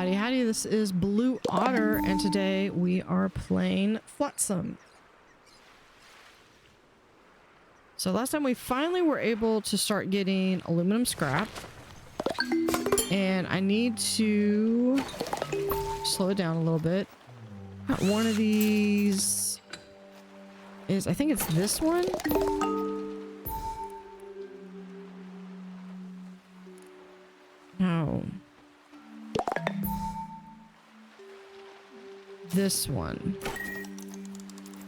Howdy, howdy. This is Blue Otter, and today we are playing Flotsam. So last time we finally were able to start getting aluminum scrap, and I need to slow it down a little bit. One of these is, I think it's this one. No. This one.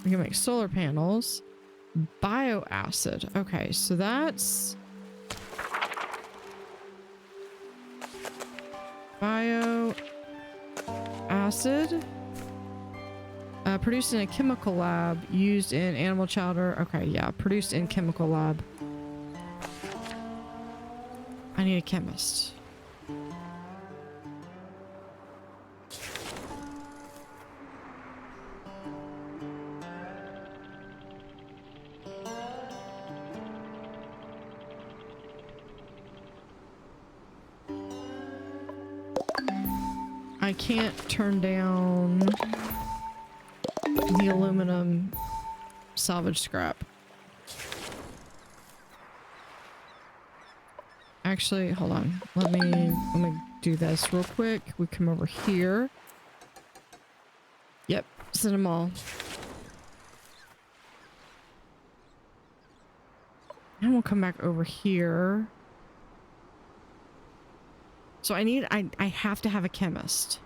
We can make solar panels. Bioacid. Okay, so that's bioacid. Produced in a chemical lab, used in animal chowder. Okay, yeah, produced in chemical lab. I need a chemist. I can't turn down the aluminum salvage scrap. Actually, hold on. Let me do this real quick. We come over here. Yep, send them all. And we'll come back over here. So I have to have a chemist.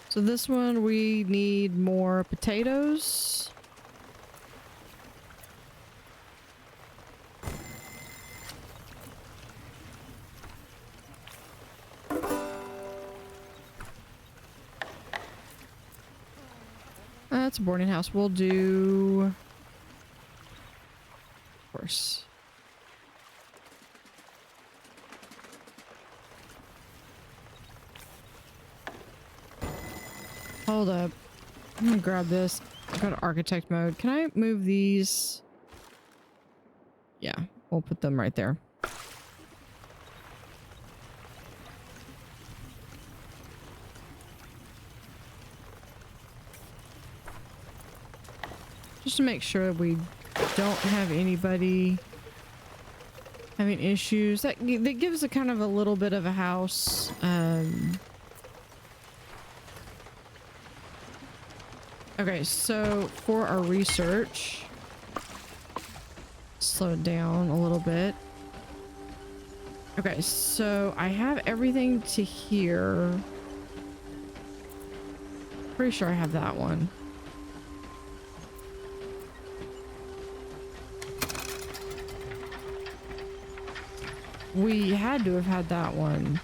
So this one, we need more potatoes. That's a boarding house. We'll do... Of course. Hold up. I'm gonna grab this. Go to architect mode. Can I move these? Yeah, we'll put them right there. Just to make sure we don't have anybody having issues. That gives a kind of a little bit of a house. Okay, so for our research, slow it down a little bit. Okay, so I have everything to here. Pretty sure I have that one. We had to have had that one.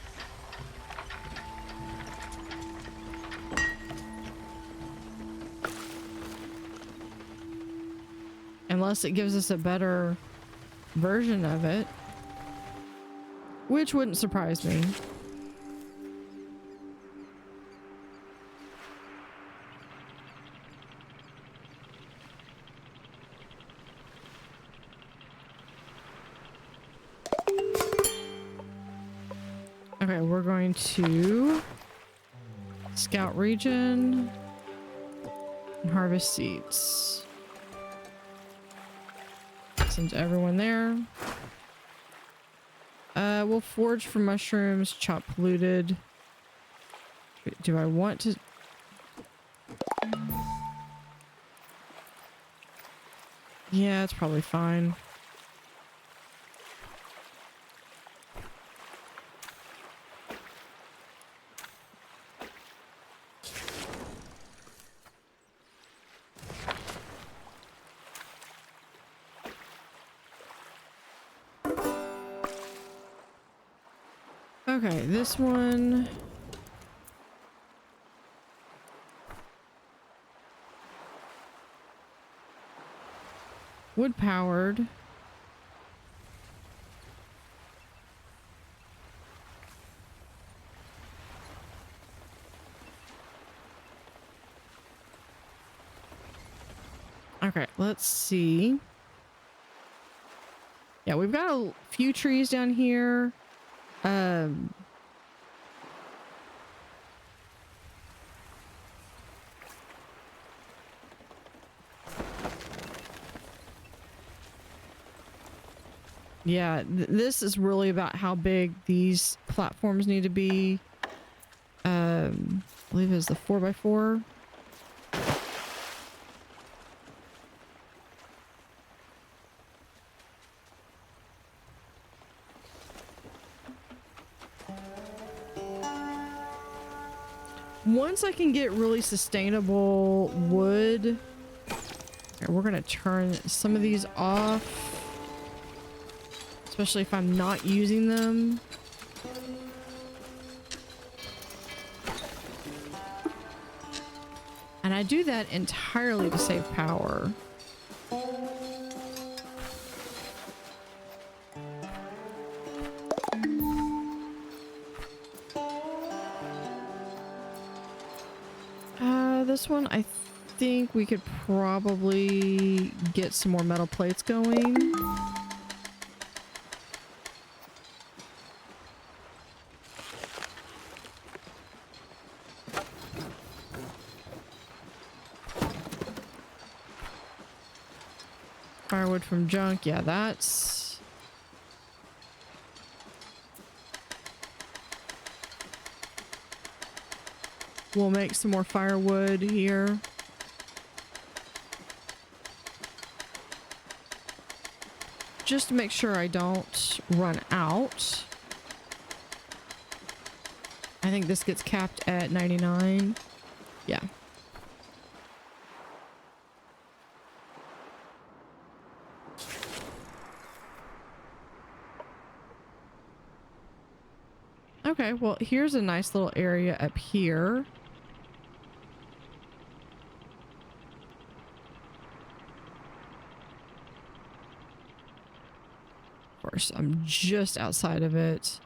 Unless it gives us a better version of it. Which wouldn't surprise me. Okay, we're going to scout region and harvest seeds. Send everyone there. We'll forage for mushrooms, chop polluted. Do I want to? Yeah, it's probably fine. Okay, this one. Wood powered. Okay, let's see. Yeah, we've got a few trees down here. Yeah, this is really about how big these platforms need to be. I believe it's the 4x4. Once I can get really sustainable wood, okay, we're gonna turn some of these off. Especially if I'm not using them. And I do that entirely to save power. This one, I think we could probably get some more metal plates going. Firewood from junk. Yeah, that's... We'll make some more firewood here. Just to make sure I don't run out. I think this gets capped at 99. Yeah. Okay, well, here's a nice little area up here. Of course, I'm just outside of it.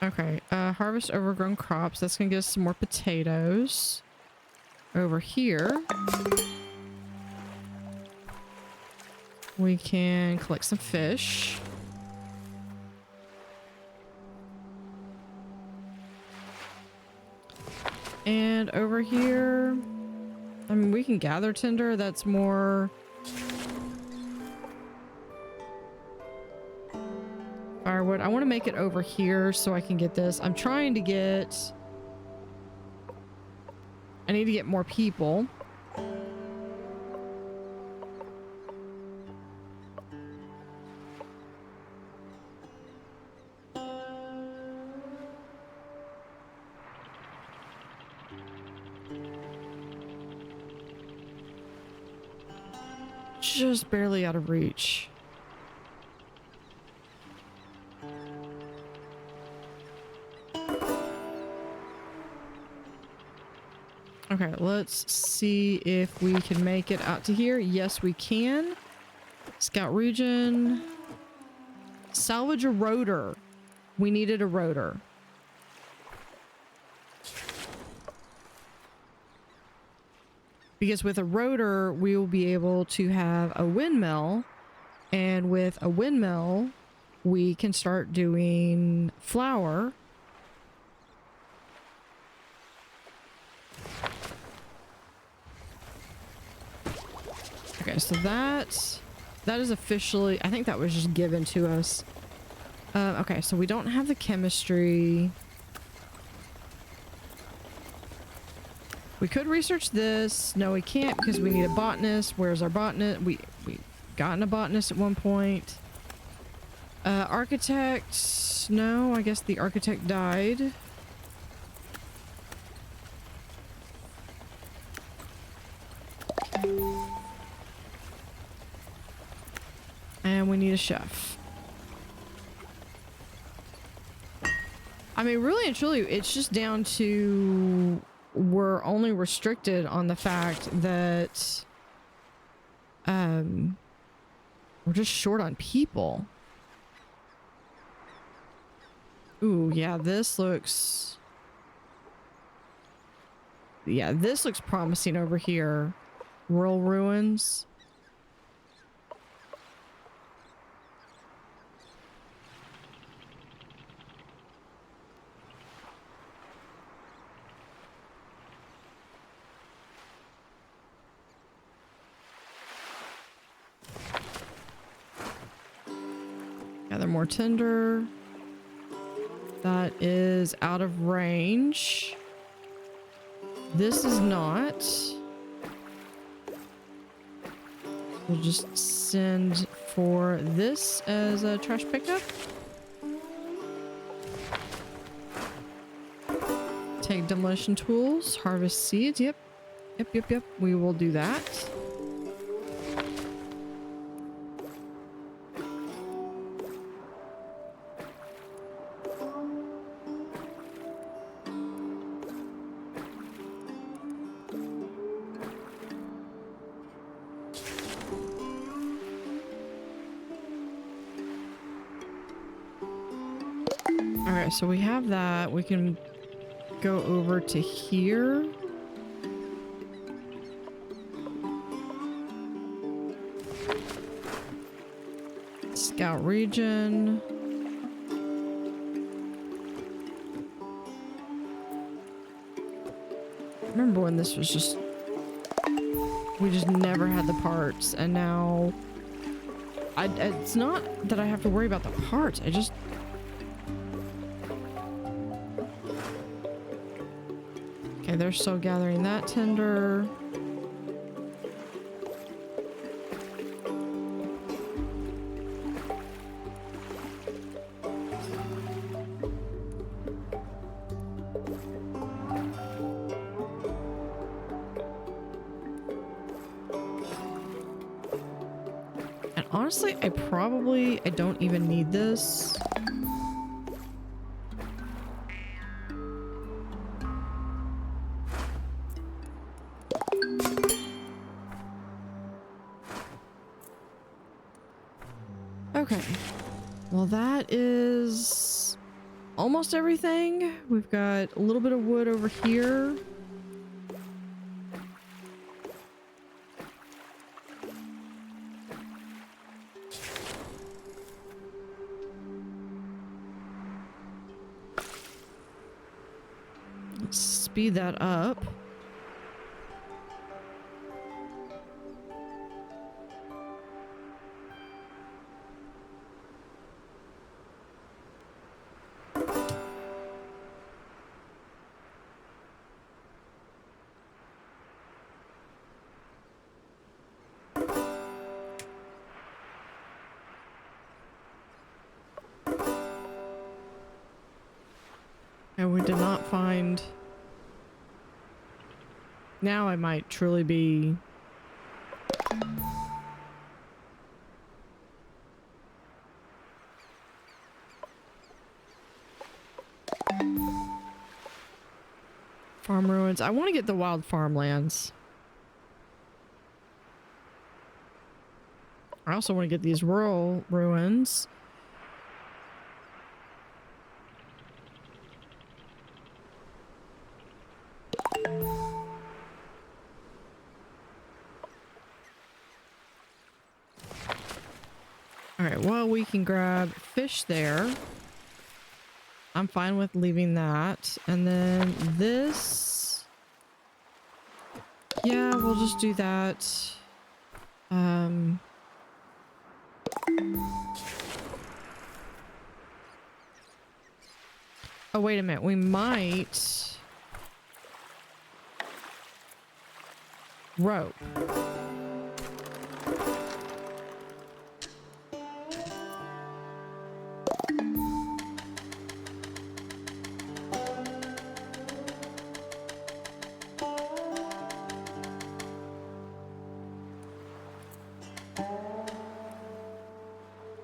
Okay, harvest overgrown crops. That's gonna get us some more potatoes. Over here, we can collect some fish. And over here, I mean, we can gather tinder. That's more... firewood. I want to make it over here so I can get this. I'm trying to get... I need to get more people. Just barely out of reach. Okay, let's see if we can make it out to here. Yes, we can. Scout region. Salvage a rotor. We needed a rotor. Because with a rotor, we will be able to have a windmill. And with a windmill, we can start doing flour. Okay, so that is officially, I think that was just given to us. Okay, so we don't have the chemistry. We could research this. No, we can't because we need a botanist. Where's our botanist? We gotten a botanist at one point. Architect. No, I guess the architect died. And we need a chef. I mean, really and truly, it's just down to we're only restricted on the fact that We're just short on people. Ooh, yeah, this looks promising over here. Rural ruins. Gather more tinder. That is out of range. This is not. We'll just send for this as a trash pickup. Take demolition tools, harvest seeds. Yep. We will do that. Alright, so we have that. We can go over to here. Scout region. Remember when this was just... we just never had the parts, and now... it's not that I have to worry about the parts, I just... Okay, they're still gathering that tinder. And honestly, I don't even need this. Okay, well that is almost everything. We've got a little bit of wood over here. Let's speed that up. And we did not find... Now I might truly be... Farm ruins. I want to get the wild farmlands. I also want to get these rural ruins. Alright, well, we can grab fish there. I'm fine with leaving that. And then this... Yeah, we'll just do that. Oh, wait a minute. We might... rope.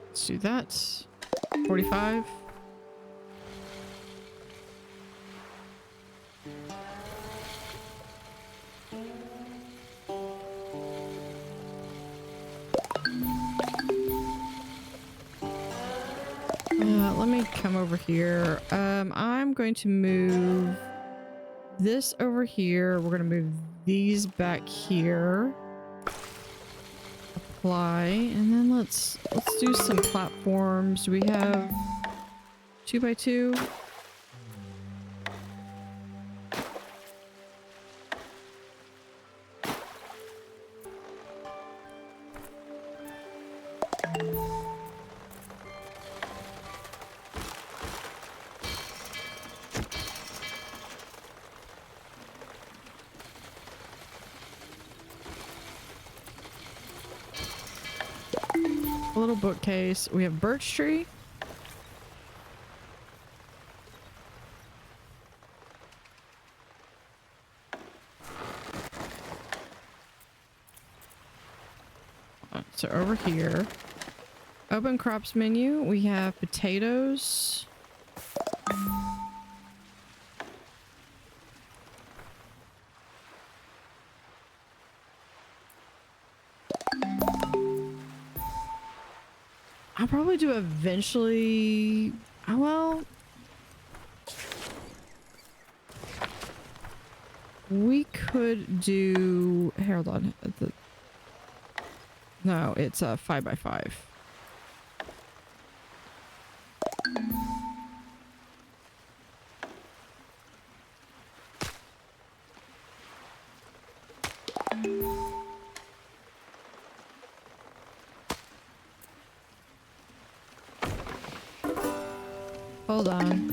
Let's do that. 45. come over here. I'm going to move this over here. We're going to move these back here. Apply, and then let's do some platforms. Do we have 2x2? A little bookcase. We have birch tree. So over here, open crops menu. We have potatoes. I'll probably do eventually. Oh, well, we could do. Hold on. No, it's a 5x5. Hold on.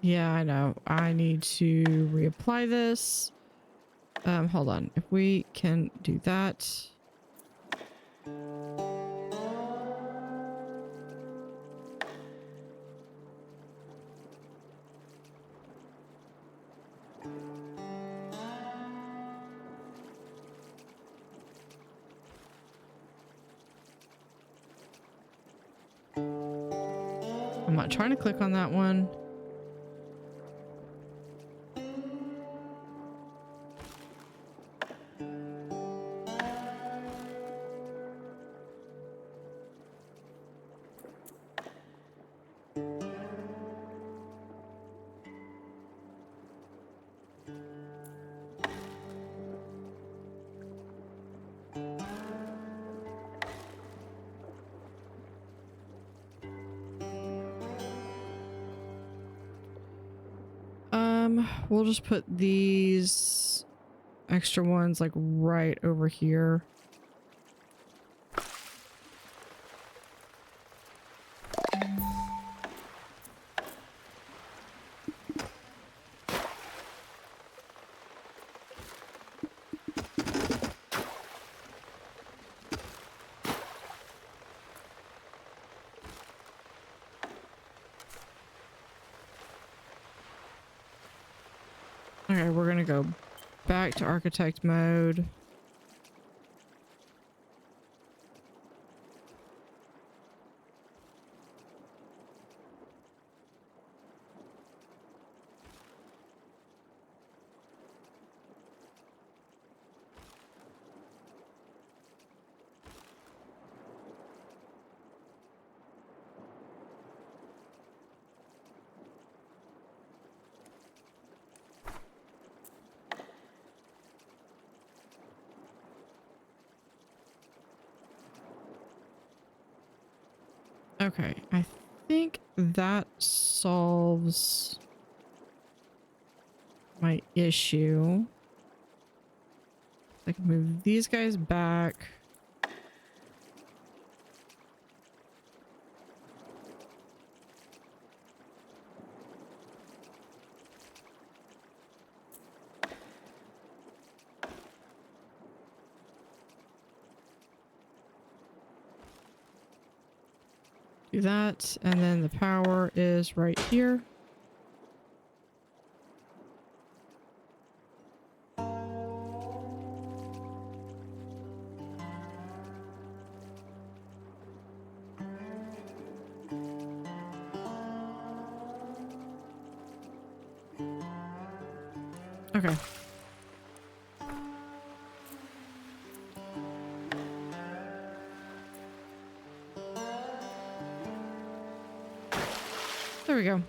Yeah, I know. I need to reapply this. Hold on. If we can do that. I'm not trying to click on that one. We'll just put these extra ones like right over here. Okay, we're gonna go back to architect mode. Okay, I think that solves my issue. I can move these guys back. Do that, and then the power is right here. Okay. There we go.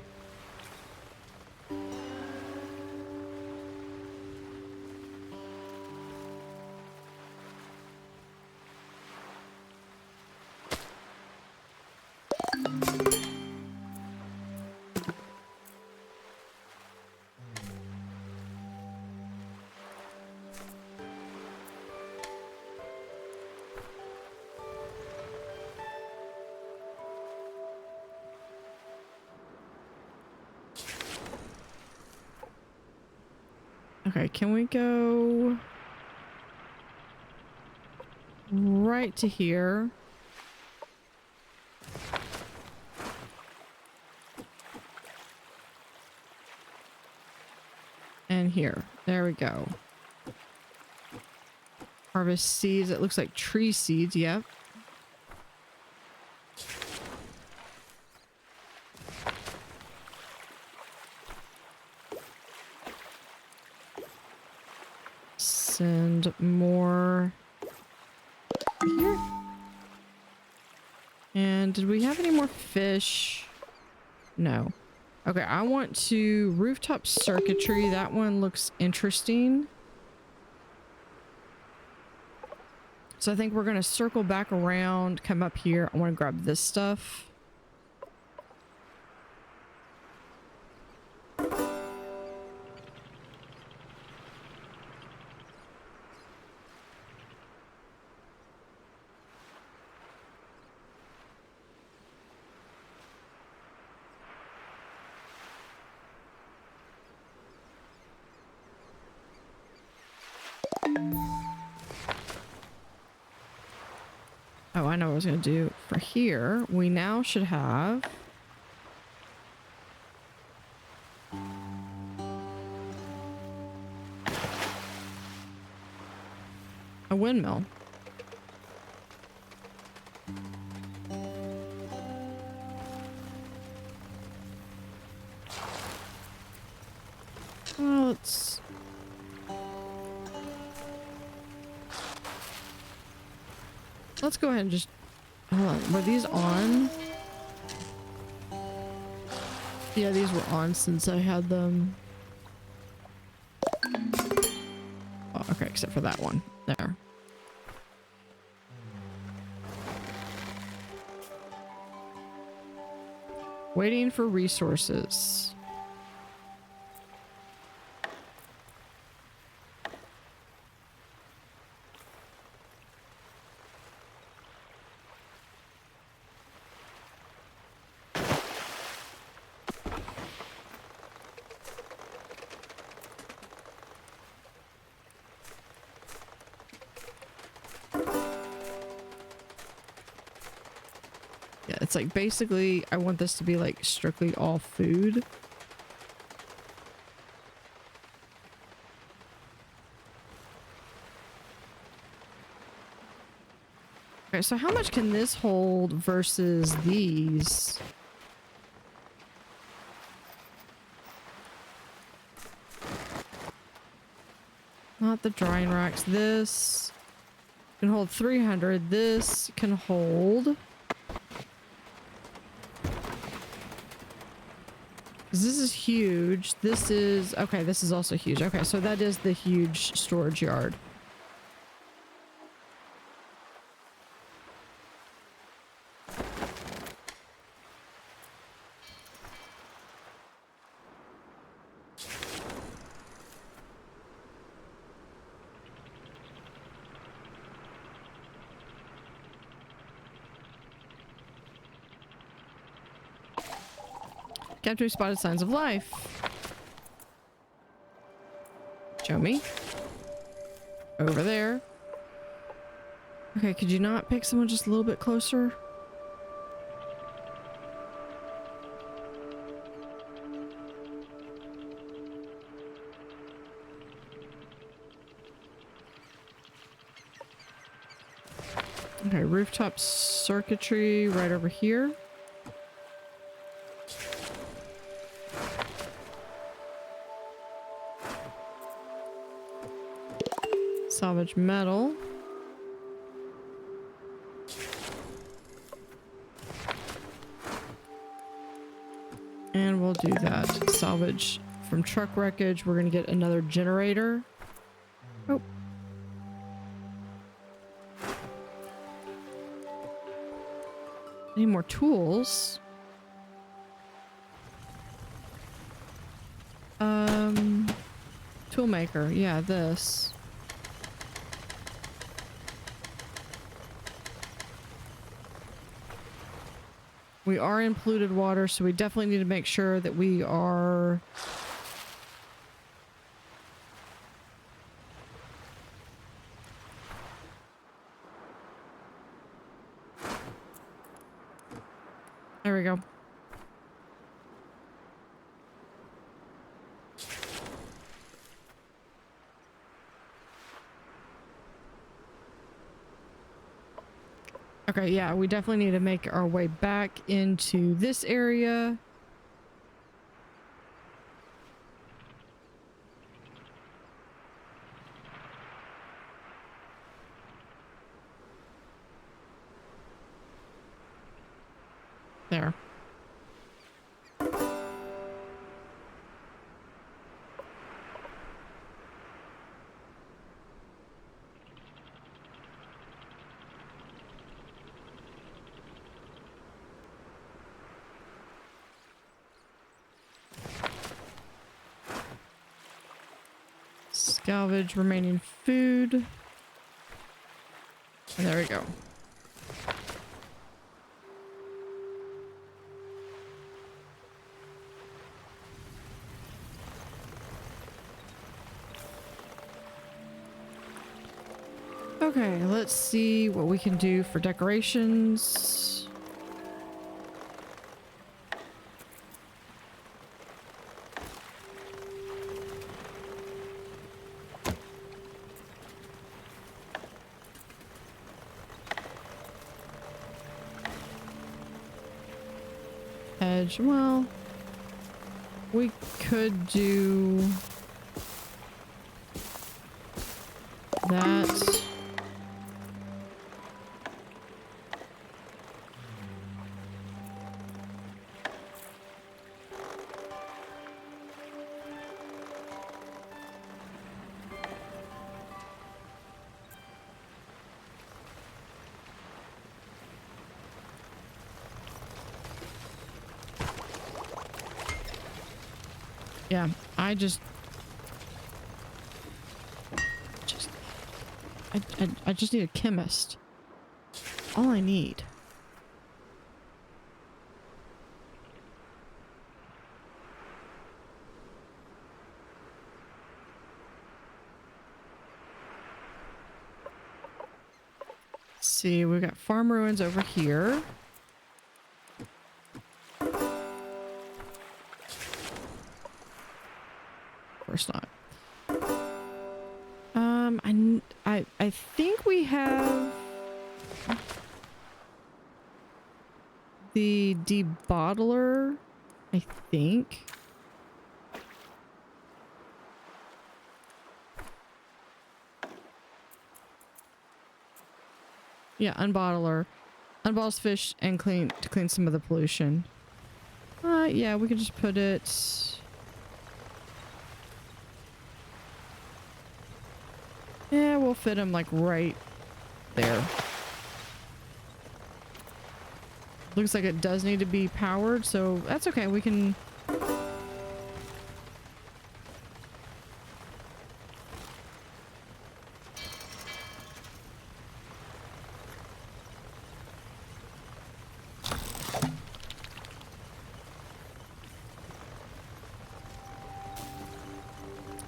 Okay, can we go right to here? And here. There we go. Harvest seeds. It looks like tree seeds. Yep. Send more here. And did we have any more fish? No. Okay, I want to rooftop circuitry. That one looks interesting. So I think we're going to circle back around, come up here. I want to grab this stuff. Oh, I know what I was going to do. For here, we now should have a windmill. Well, let's go ahead and just hold on. Were these on? Yeah, these were on since I had them. Oh, okay, except for that one there. Waiting for resources. It's like basically I want this to be like strictly all food. Okay, so how much can this hold versus these? Not the drying racks. This can hold 300. This can hold... This is huge. This is... Okay, this is also huge. Okay, so that is the huge storage yard. Capturing spotted signs of life. Show me. Over there. Okay, could you not pick someone just a little bit closer? Okay, rooftop circuitry right over here. Salvage metal. And we'll do that. Salvage from truck wreckage. We're going to get another generator. Oh. Any more tools? Toolmaker. Yeah, this. We are in polluted water, so we definitely need to make sure that we are... There we go. Okay, yeah, we definitely need to make our way back into this area. There. Salvage remaining food. And there we go. Okay, let's see what we can do for decorations. Edge. Well, we could do that. Yeah, I just need a chemist. All I need. Let's see, we've got farm ruins over here. Not. I think we have the debottler, I think. Yeah, unbottler. Unbottles fish and clean some of the pollution. Yeah, we can just put it... Yeah, we'll fit him like right there. Looks like it does need to be powered, so that's okay. We can...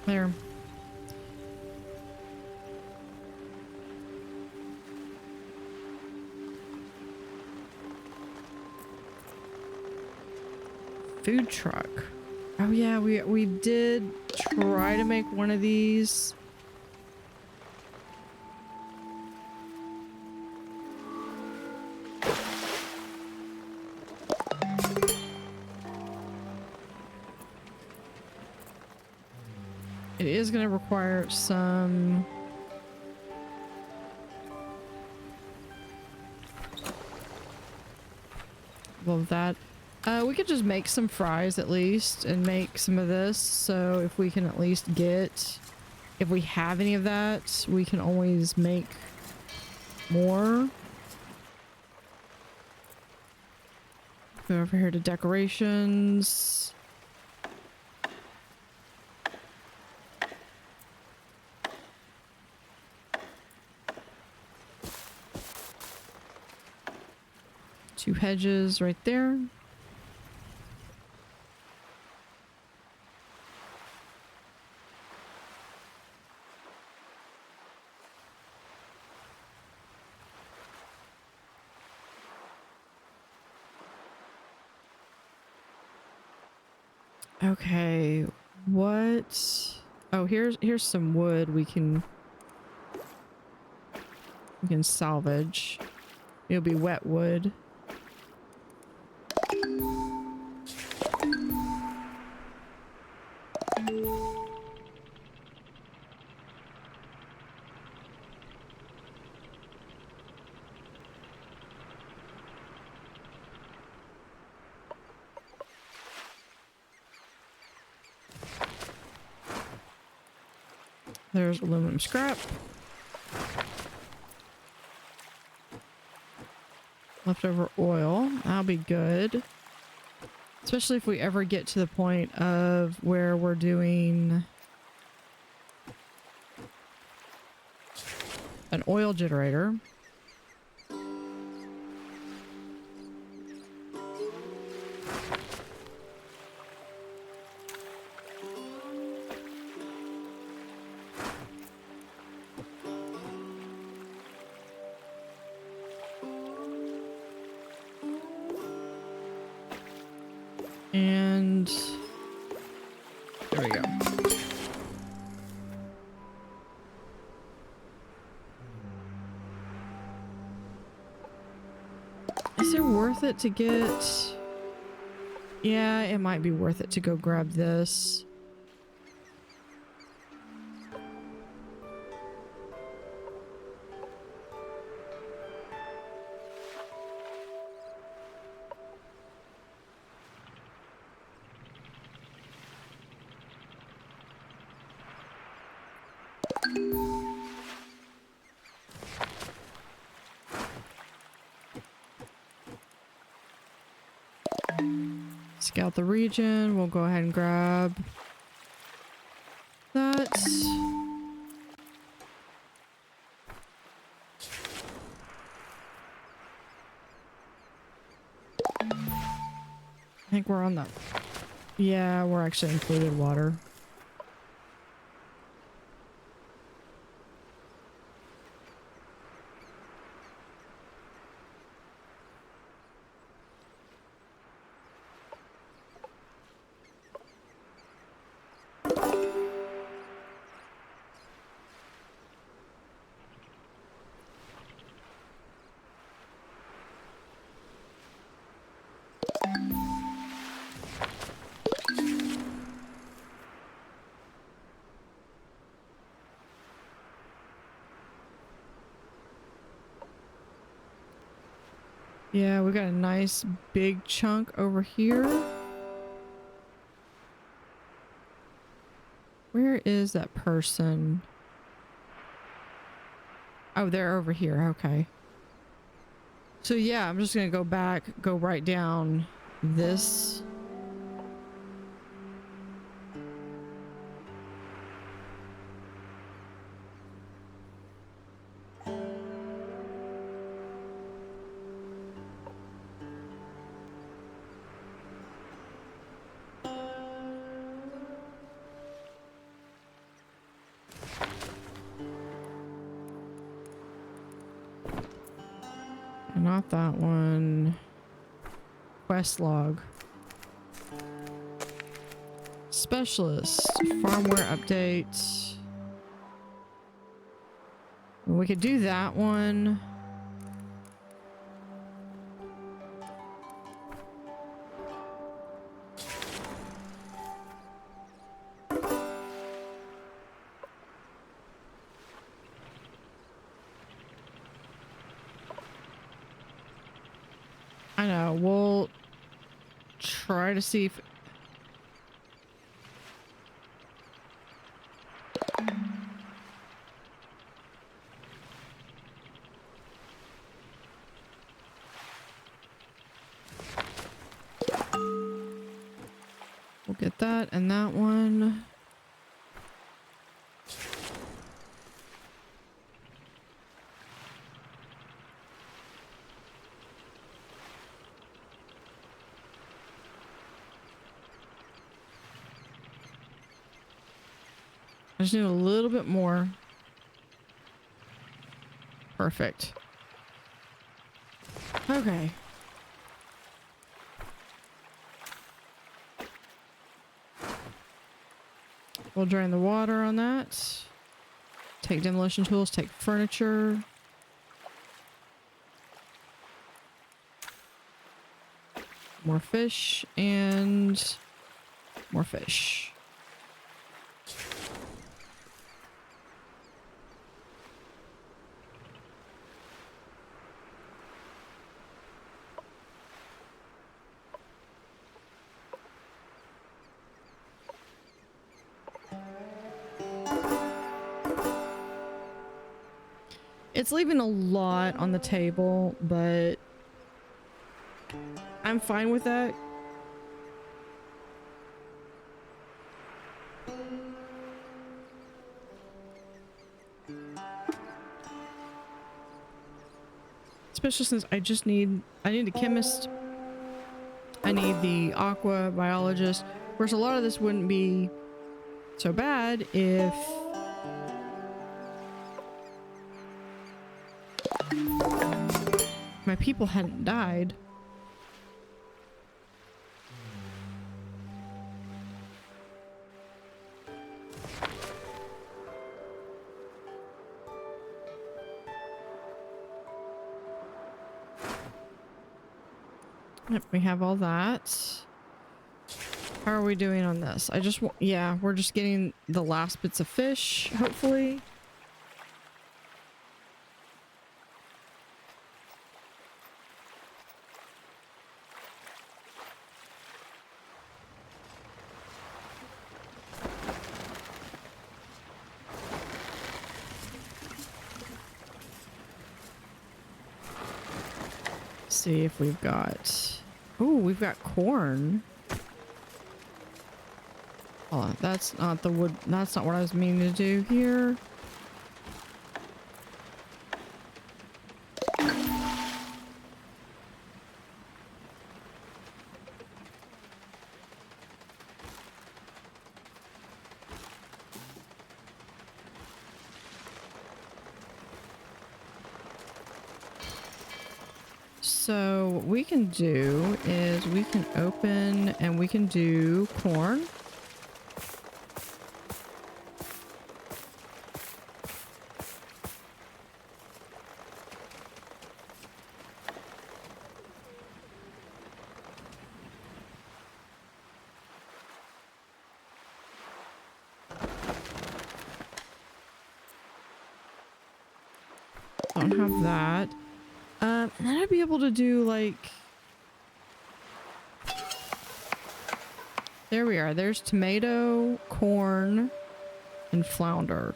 There. Food truck. Oh yeah, we did try to make one of these. It is going to require some Love that. We could just make some fries at least and make some of this. So if we can at least get, if we have any of that, we can always make more. Go over here to decorations. Two hedges right there. Okay, what? Oh, here's some wood we can salvage. It'll be wet wood. There's aluminum scrap. Leftover oil. That'll be good. Especially if we ever get to the point of where we're doing an oil generator. And there we go. Is it worth it to get? Yeah, it might be worth it to go grab this. Scout the region. We'll go ahead and grab that. I think we're on the... Yeah, we're actually included water. Yeah, we got a nice big chunk over here. Where is that person? Oh, they're over here. Okay. So yeah, I'm just gonna go back, go right down this. Not that one. Quest log. Specialist. Firmware update. We could do that one. I know. know. We'll try to see if... We'll get that and that one. I just need a little bit more. Perfect. Okay. We'll drain the water on that. Take demolition tools, take furniture. More fish and more fish. It's leaving a lot on the table, but I'm fine with that. Especially since I need a chemist. I need the aqua biologist. Of course, a lot of this wouldn't be so bad if my people hadn't died. Yep, we have all that. How are we doing on this? Yeah, we're just getting the last bits of fish, hopefully. See if we've got... Oh, we've got corn. Hold on, that's not the wood. That's not what I was meaning to do here. So what we can do is we can open and we can do corn. Don't have that. And then I'd be able to do like... There we are. There's tomato, corn, and flounder.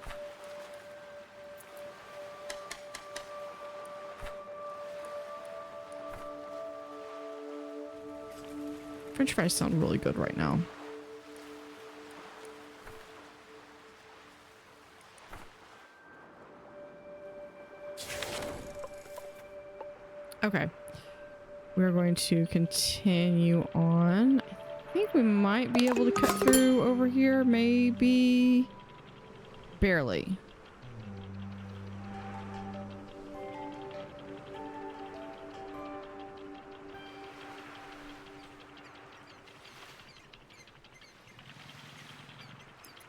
French fries sound really good right now. Okay, we're going to continue on. I think we might be able to cut through over here, maybe barely.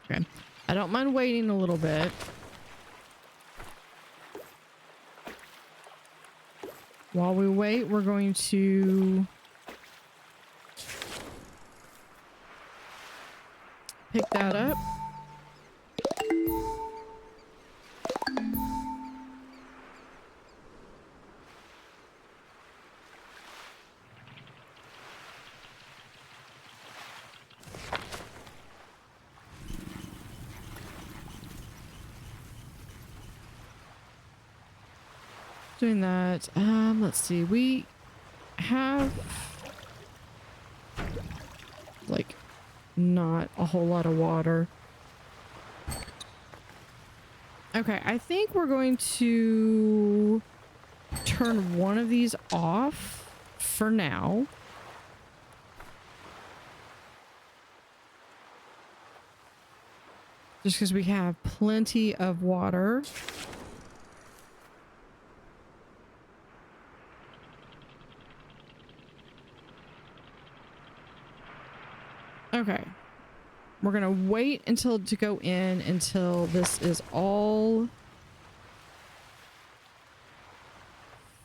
Okay, I don't mind waiting a little bit. While we wait, we're going to pick that up. Doing that. Let's see. We have like not a whole lot of water. Okay, I think we're going to turn one of these off for now. Just because we have plenty of water. Okay. We're gonna wait until to go in until this is all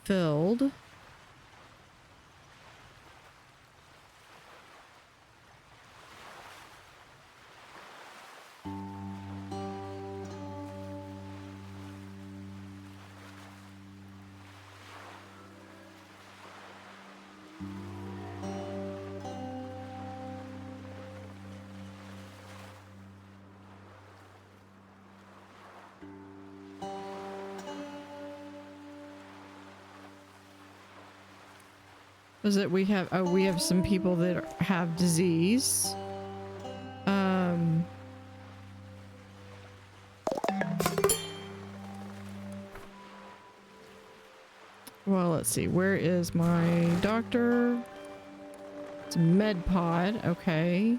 filled. Was it we have some people that have disease. Well, let's see. Where is my doctor? It's a med pod. Okay.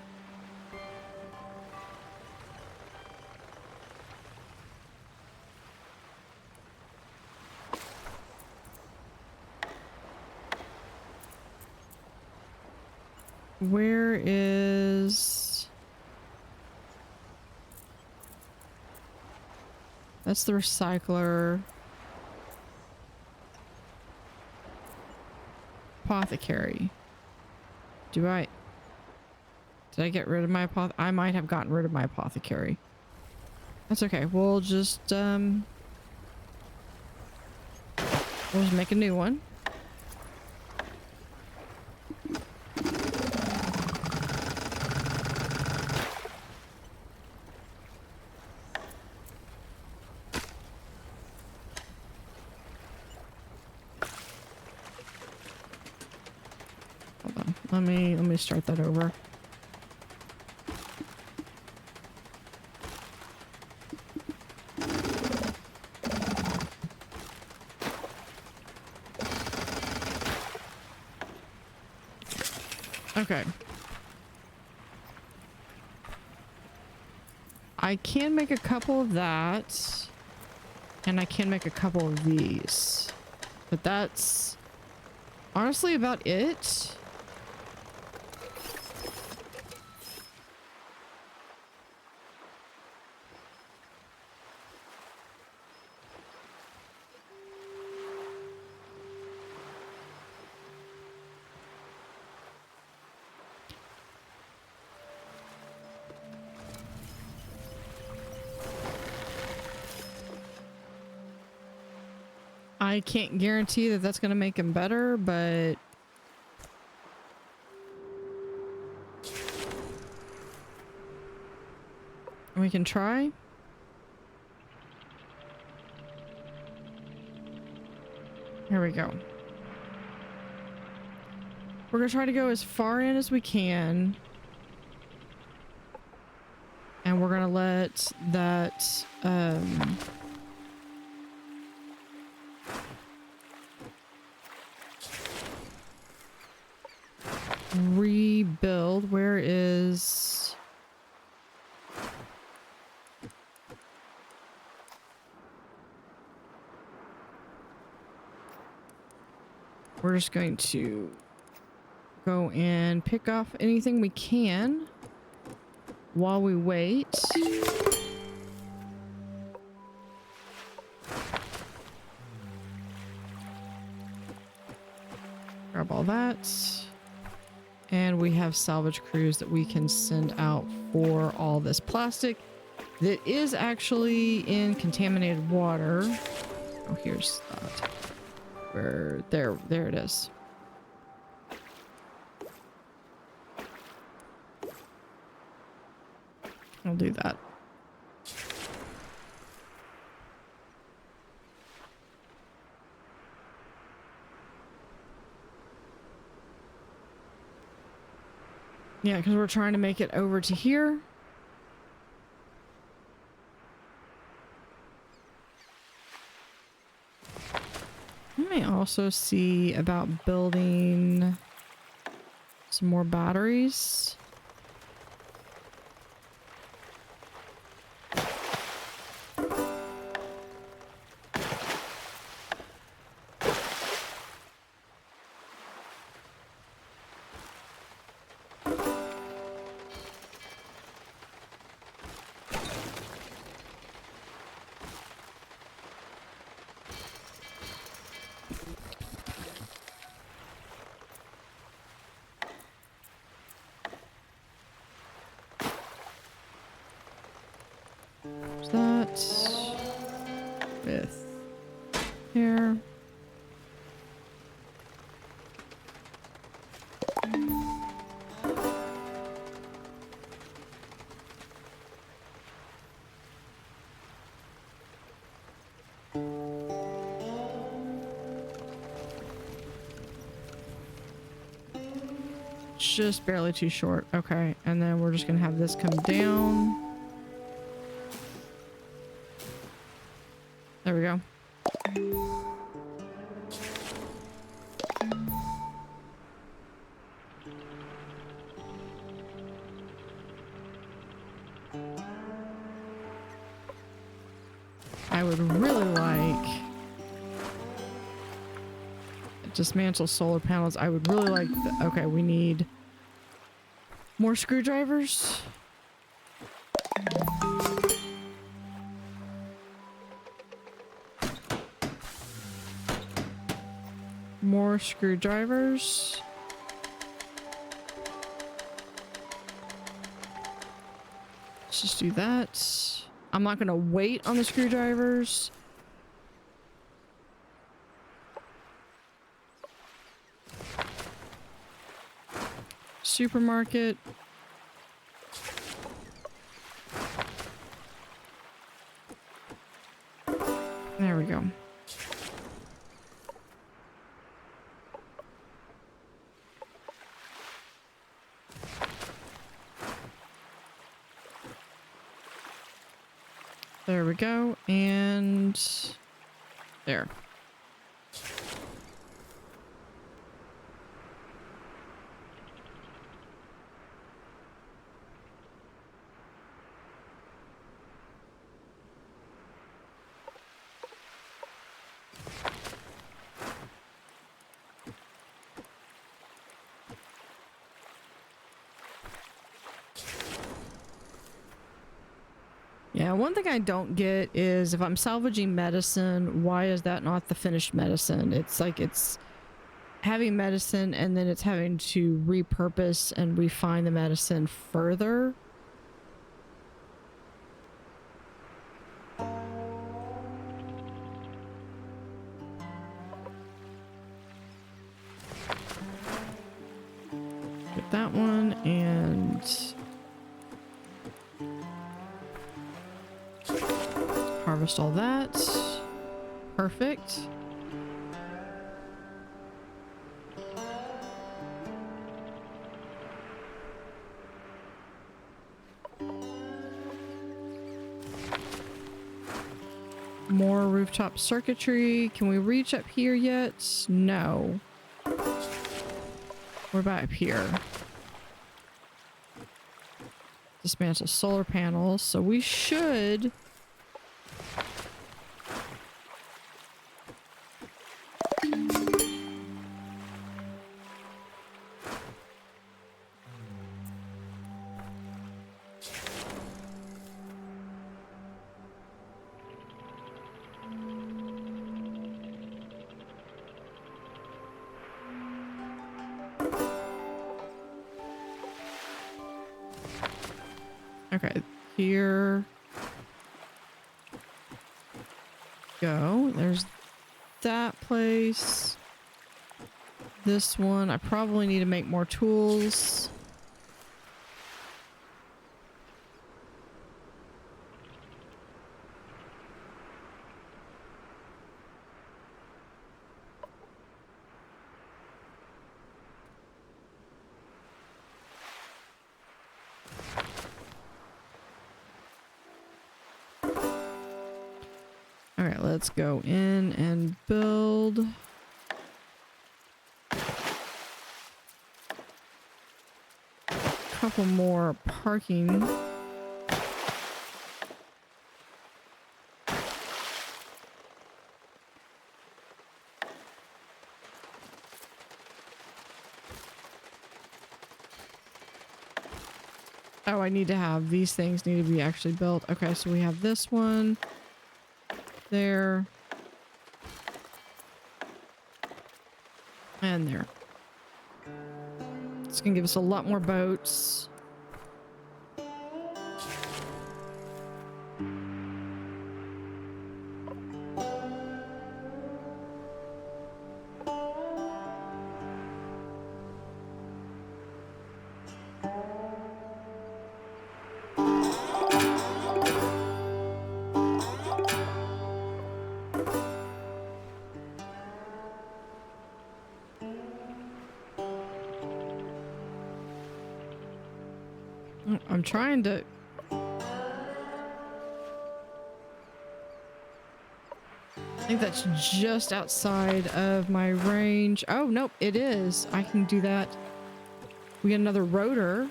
Where is... That's the recycler. Apothecary. Did I get rid of my I might have gotten rid of my apothecary. That's okay. We'll just make a new one. Let me start that over. Okay. I can make a couple of that, and I can make a couple of these, but that's honestly about it. I can't guarantee that that's going to make him better, but we can try. Here we go. We're going to try to go as far in as we can. And we're going to let that rebuild. Where is... We're just going to go and pick off anything we can while we wait. Grab all that. And we have salvage crews that we can send out for all this plastic that is actually in contaminated water. Oh, here's that. Where there it is. I'll do that. Yeah, because we're trying to make it over to here. I may also see about building some more batteries. That with here. Just barely too short. Okay, and then we're just gonna have this come down. There we go. I would really like dismantle solar panels. I would really like okay, we need more screwdrivers. More screwdrivers. Let's just do that. I'm not gonna wait on the screwdrivers. Supermarket. There we go. There we go, and there. Yeah, one thing I don't get is if I'm salvaging medicine, why is that not the finished medicine? It's like it's having medicine and then it's having to repurpose and refine the medicine further. Get that one and harvest all that. Perfect. More rooftop circuitry. Can we reach up here yet? No. What about up here? Dismantle solar panels. So we should... Okay, here go. There's that place. This one, I probably need to make more tools. All right, let's go in and build. A couple more parking. Oh, I need to have these things need to be actually built. Okay, so we have this one there and there. It's gonna give us a lot more boats. I'm trying to... I think that's just outside of my range. Oh, nope, it is. I can do that. We get another rotor.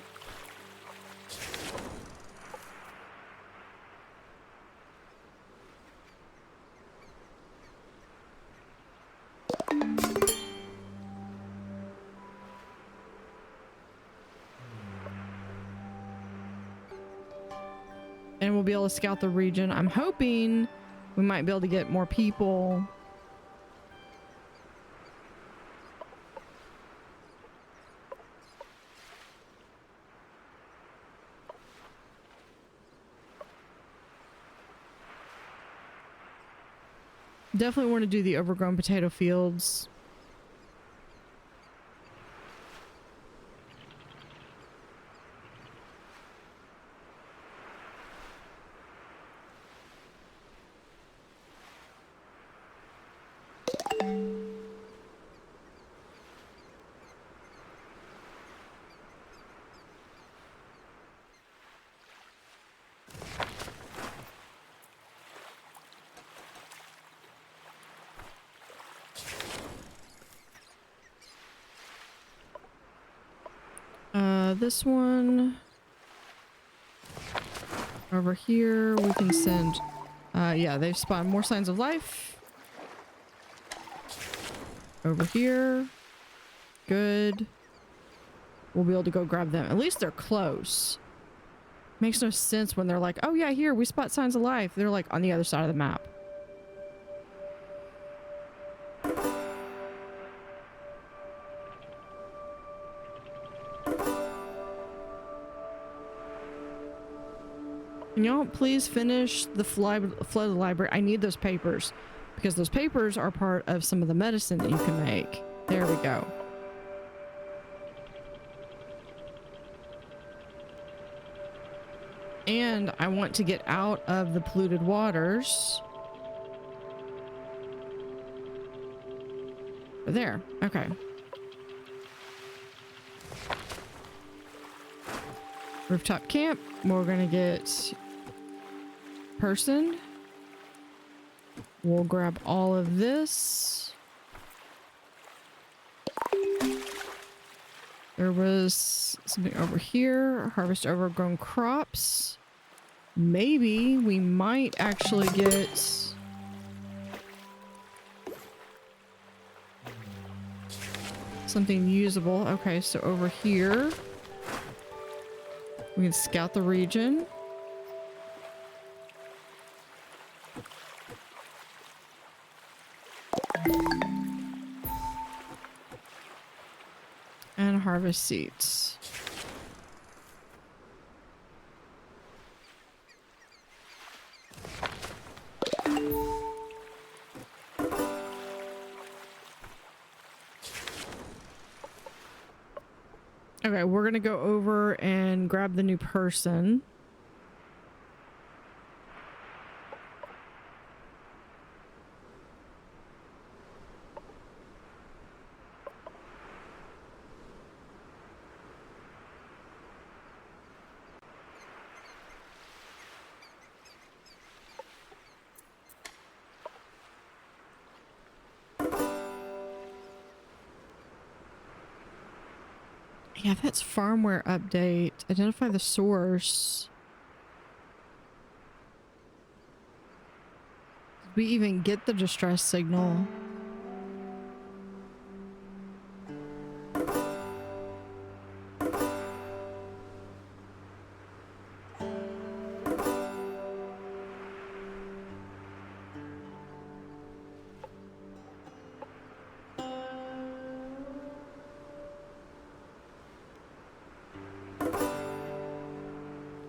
And we'll be able to scout the region. I'm hoping we might be able to get more people. Definitely want to do the overgrown potato fields. This one over here we can send yeah, they've spawned more signs of life over here. Good, we'll be able to go grab them. At least they're close. Makes no sense when they're like, oh yeah, here we spot signs of life, they're like on the other side of the map. Can y'all please finish the flood of the library? I need those papers because those papers are part of some of the medicine that you can make. There we go. And I want to get out of the polluted waters. There. Okay. Rooftop camp. We're gonna get person. We'll grab all of this. There was something over here. Harvest overgrown crops. Maybe we might actually get something usable. Okay, so over here we can scout the region. And harvest seeds. Okay, we're gonna go over and grab the new person. Yeah, that's firmware update. Identify the source. Did we even get the distress signal?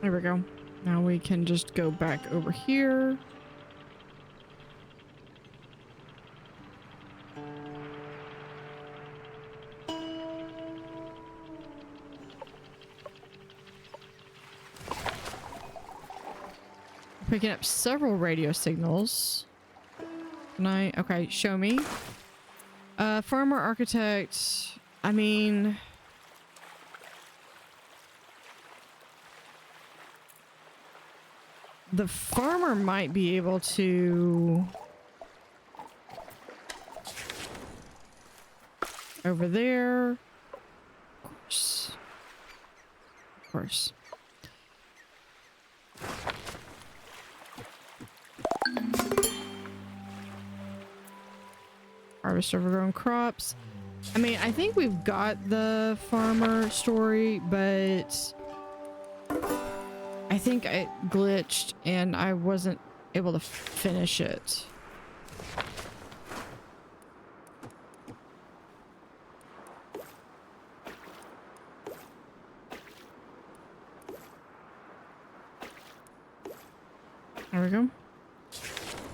There we go. Now we can just go back over here. Picking up several radio signals. Can I? Okay, show me. Farmer architect. I mean... The farmer might be able to... Over there. Of course. Of course. Harvest overgrown crops. I mean, I think we've got the farmer story, but I think it glitched and I wasn't able to finish it. There we go.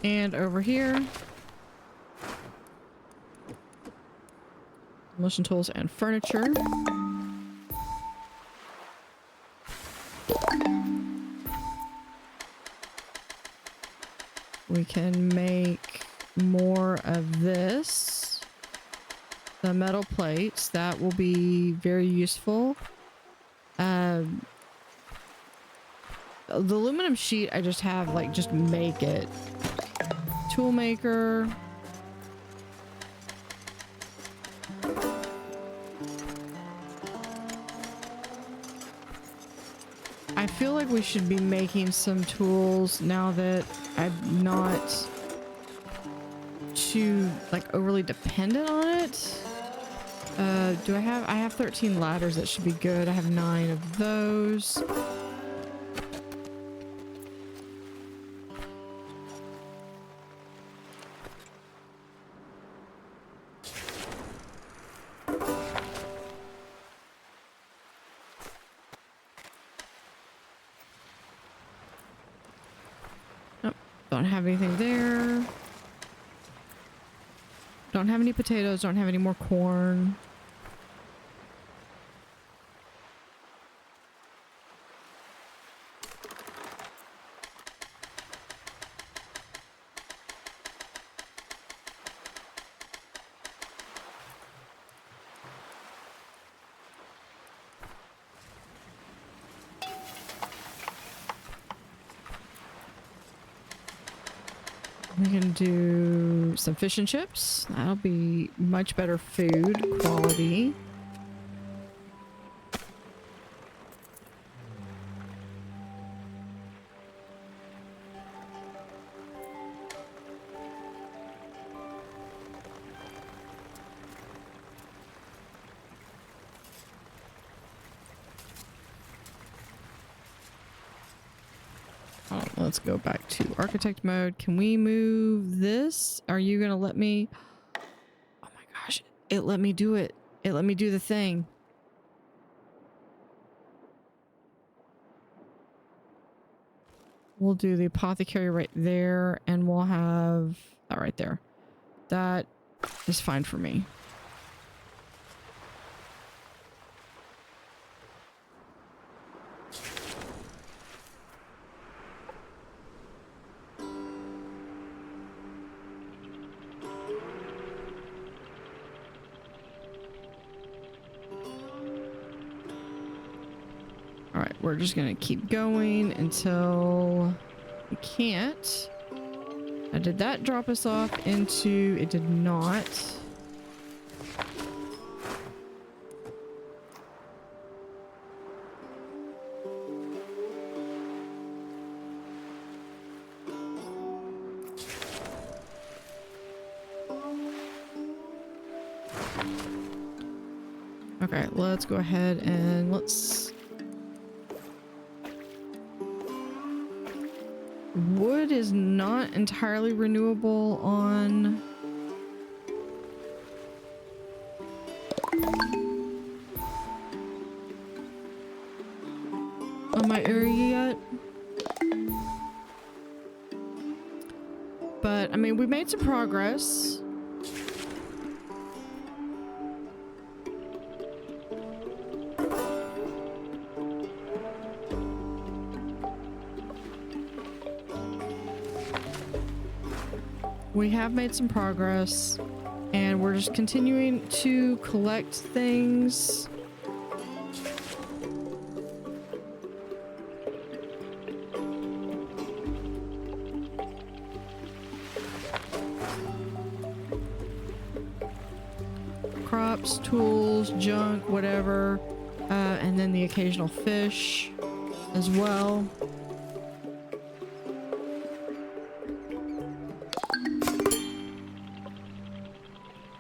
And over here. Demolition tools and furniture. We can make more of this. The metal plates, that will be very useful. The aluminum sheet, I just have, like, just make it. Tool maker. I feel like we should be making some tools now that I'm not too, like, overly dependent on it. I have 13 ladders. That should be good. I have 9 of those. Don't have anything there. Don't have any potatoes. Don't have any more corn. We can do some fish and chips. That'll be much better food quality. Let's go back to architect mode. Can we move this? Are you gonna let me? Oh my gosh, it let me do it. It let me do the thing. We'll do the apothecary right there, and we'll have that right there. That is fine for me. We're just gonna keep going until we can't. Now, did that drop us off into... It did not. Okay, let's go ahead and let's... Wood is not entirely renewable on... on my area yet. But, I mean, we made some progress. We have made some progress, and we're just continuing to collect things. Crops, tools, junk, whatever, and then the occasional fish as well.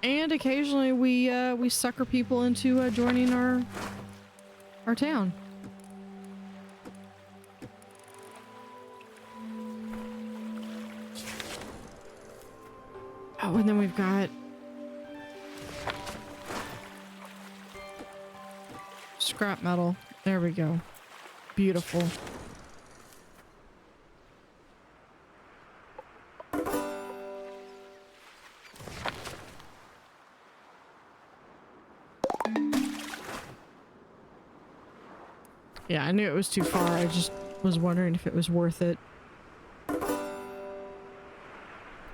And occasionally we sucker people into joining our town. Oh, and then we've got scrap metal. There we go. Beautiful. Yeah, I knew it was too far. I just was wondering if it was worth it.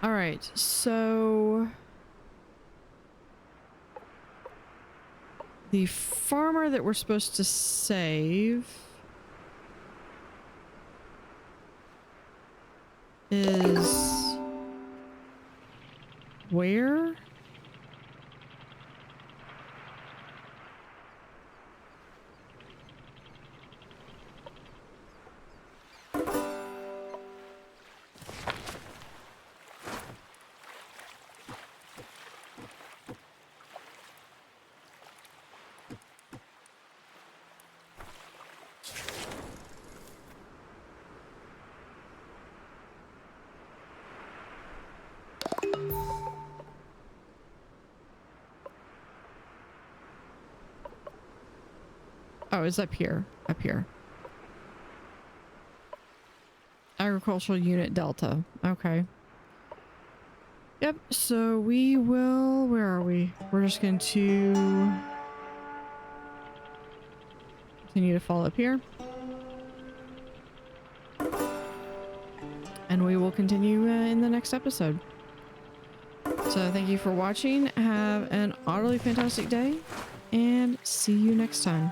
All right, so the farmer that we're supposed to save is where? Oh, it's up here. Up here. Agricultural Unit Delta. Okay. Yep, so we will... Where are we? We're just going to continue to follow up here. And we will continue in the next episode. So thank you for watching. Have an utterly fantastic day. And see you next time.